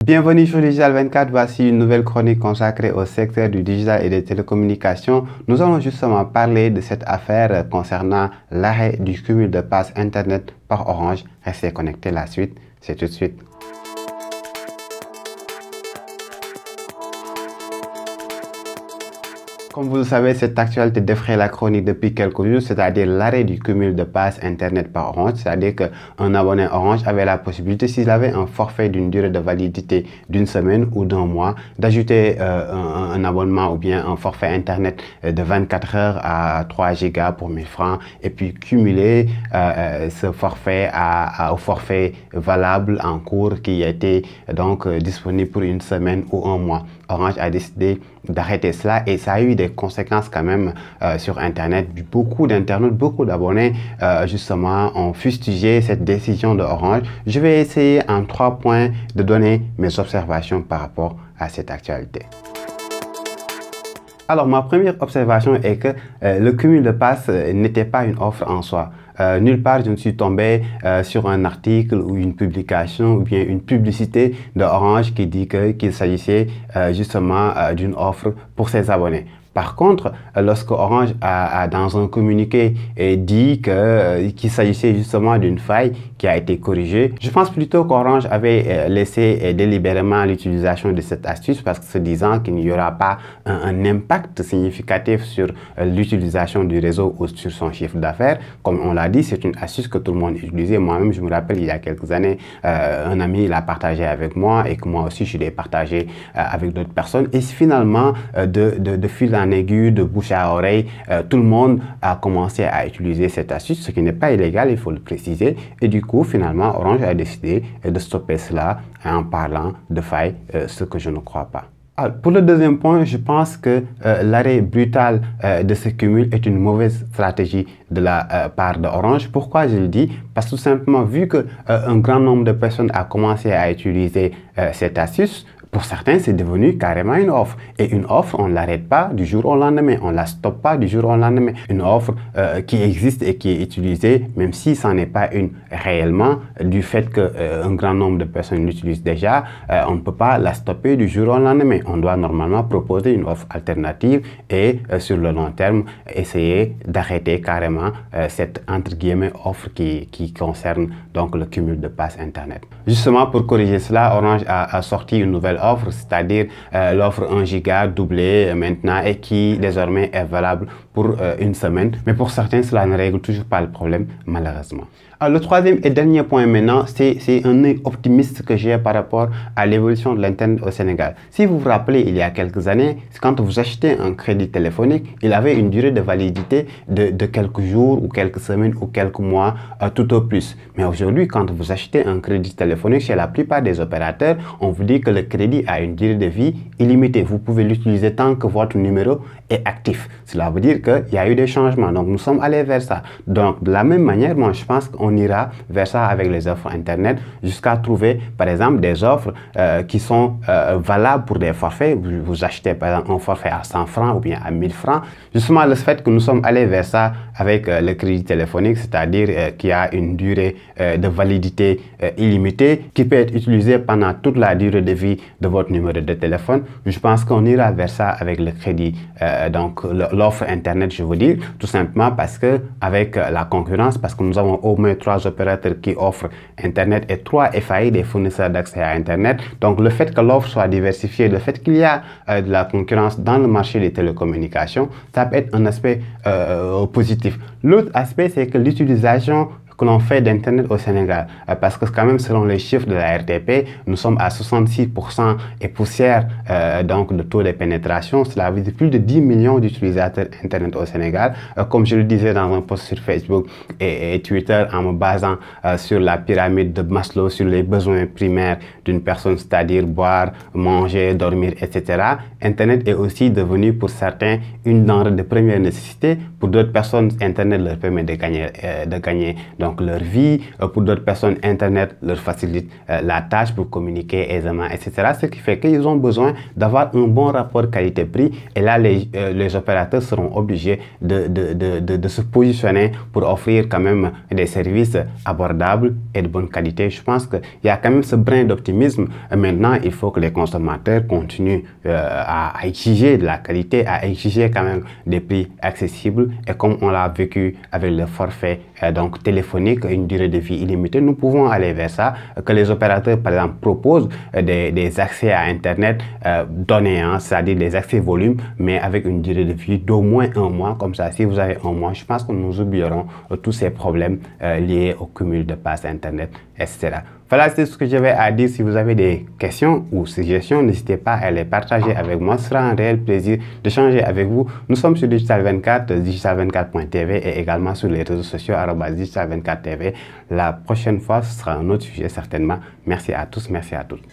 Bienvenue sur Digital 24, voici une nouvelle chronique consacrée au secteur du digital et des télécommunications. Nous allons justement parler de cette affaire concernant l'arrêt du cumul de passes Internet par Orange. Restez connectés, la suite, c'est tout de suite. Comme vous le savez, cette actualité défraie la chronique depuis quelques jours, c'est-à-dire l'arrêt du cumul de passes Internet par Orange. C'est-à-dire qu'un abonné Orange avait la possibilité, s'il avait un forfait d'une durée de validité d'une semaine ou d'un mois, d'ajouter un abonnement ou bien un forfait Internet de 24 heures à 3 gigas pour 1000 francs et puis cumuler ce forfait au forfait valable en cours qui était donc disponible pour une semaine ou un mois. Orange a décidé d'arrêter cela et ça a eu des conséquences quand même sur Internet. Beaucoup d'internautes, beaucoup d'abonnés justement ont fustigé cette décision de Orange. Je vais essayer en 3 points de donner mes observations par rapport à cette actualité. Alors, ma première observation est que le cumul de passes n'était pas une offre en soi. Nulle part, je ne suis tombé sur un article ou une publication ou bien une publicité de Orange qui dit qu'il s'agissait justement d'une offre pour ses abonnés. Par contre, lorsque Orange a dans un communiqué dit qu'il s'agissait justement d'une faille qui a été corrigée, je pense plutôt qu'Orange avait laissé délibérément l'utilisation de cette astuce parce que se disant qu'il n'y aura pas un impact significatif sur l'utilisation du réseau ou sur son chiffre d'affaires. Comme on l'a dit, c'est une astuce que tout le monde utilisait. Moi-même, je me rappelle, il y a quelques années, un ami l'a partagé avec moi et que moi aussi, je l'ai partagé avec d'autres personnes. Et finalement, de fil en aiguille, de bouche à oreille, tout le monde a commencé à utiliser cette astuce, ce qui n'est pas illégal, il faut le préciser. Et du coup, finalement, Orange a décidé de stopper cela en parlant de faille, ce que je ne crois pas. Alors, pour le deuxième point, je pense que l'arrêt brutal de ce cumul est une mauvaise stratégie de la part de Orange. Pourquoi je le dis? Parce que tout simplement, vu qu'un grand nombre de personnes a commencé à utiliser cette astuce, pour certains, c'est devenu carrément une offre. Et une offre, on ne l'arrête pas du jour au lendemain. On ne la stoppe pas du jour au lendemain. Une offre qui existe et qui est utilisée, même si ça n'est pas une réellement, du fait qu'un grand nombre de personnes l'utilisent déjà, on ne peut pas la stopper du jour au lendemain. On doit normalement proposer une offre alternative et sur le long terme, essayer d'arrêter carrément cette entre guillemets offre qui concerne donc le cumul de passes Internet. Justement, pour corriger cela, Orange a sorti une nouvelle offre, c'est-à-dire l'offre 1 giga doublée maintenant et qui désormais est valable pour une semaine. Mais pour certains, cela ne règle toujours pas le problème, malheureusement. Alors, le troisième et dernier point maintenant, c'est un œil optimiste que j'ai par rapport à l'évolution de l'Internet au Sénégal. Si vous vous rappelez, il y a quelques années, quand vous achetez un crédit téléphonique, il avait une durée de validité de quelques jours ou quelques semaines ou quelques mois tout au plus. Mais aujourd'hui, quand vous achetez un crédit téléphonique chez la plupart des opérateurs, on vous dit que le crédit a une durée de vie illimitée. Vous pouvez l'utiliser tant que votre numéro est actif. Cela veut dire qu'il y a eu des changements. Donc, nous sommes allés vers ça. Donc, de la même manière, moi, je pense qu'on ira vers ça avec les offres Internet jusqu'à trouver, par exemple, des offres qui sont valables pour des forfaits. Vous achetez, par exemple, un forfait à 100 francs ou bien à 1000 francs. Justement, le fait que nous sommes allés vers ça avec le crédit téléphonique, c'est-à-dire qu'il y a une durée de validité illimitée qui peut être utilisée pendant toute la durée de vie de votre numéro de téléphone. Je pense qu'on ira vers ça avec le crédit, donc l'offre Internet, je veux dire, tout simplement parce que avec la concurrence, parce que nous avons au moins 3 opérateurs qui offrent Internet et 3 FAI, des fournisseurs d'accès à Internet. Donc, le fait que l'offre soit diversifiée, le fait qu'il y a de la concurrence dans le marché des télécommunications, ça peut être un aspect positif. L'autre aspect, c'est que l'utilisation que l'on fait d'Internet au Sénégal. Parce que quand même, selon les chiffres de la RTP, nous sommes à 66% et poussière donc de taux de pénétration. Cela veut dire plus de 10 millions d'utilisateurs Internet au Sénégal. Comme je le disais dans un post sur Facebook et Twitter, en me basant sur la pyramide de Maslow, sur les besoins primaires d'une personne, c'est-à-dire boire, manger, dormir, etc. Internet est aussi devenu pour certains une denrée de première nécessité. Pour d'autres personnes, Internet leur permet de gagner donc leur vie. Pour d'autres personnes, Internet leur facilite la tâche pour communiquer aisément, etc. Ce qui fait qu'ils ont besoin d'avoir un bon rapport qualité-prix. Et là, les opérateurs seront obligés de se positionner pour offrir quand même des services abordables et de bonne qualité. Je pense qu'il y a quand même ce brin d'optimisme. Maintenant, il faut que les consommateurs continuent à exiger de la qualité, à exiger quand même des prix accessibles. Et comme on l'a vécu avec le forfait donc téléphonique, une durée de vie illimitée, nous pouvons aller vers ça, que les opérateurs par exemple proposent des accès à Internet donnés, hein, c'est-à-dire des accès volume, mais avec une durée de vie d'au moins 1 mois. Comme ça, si vous avez 1 mois, je pense que nous oublierons tous ces problèmes liés au cumul de passes Internet, etc. Voilà, c'est ce que j'avais à dire. Si vous avez des questions ou suggestions, n'hésitez pas à les partager avec moi. Ce sera un réel plaisir d'échanger avec vous. Nous sommes sur Digital 24, digital24.tv et également sur les réseaux sociaux @digital24tv. La prochaine fois, ce sera un autre sujet certainement. Merci à tous, merci à toutes.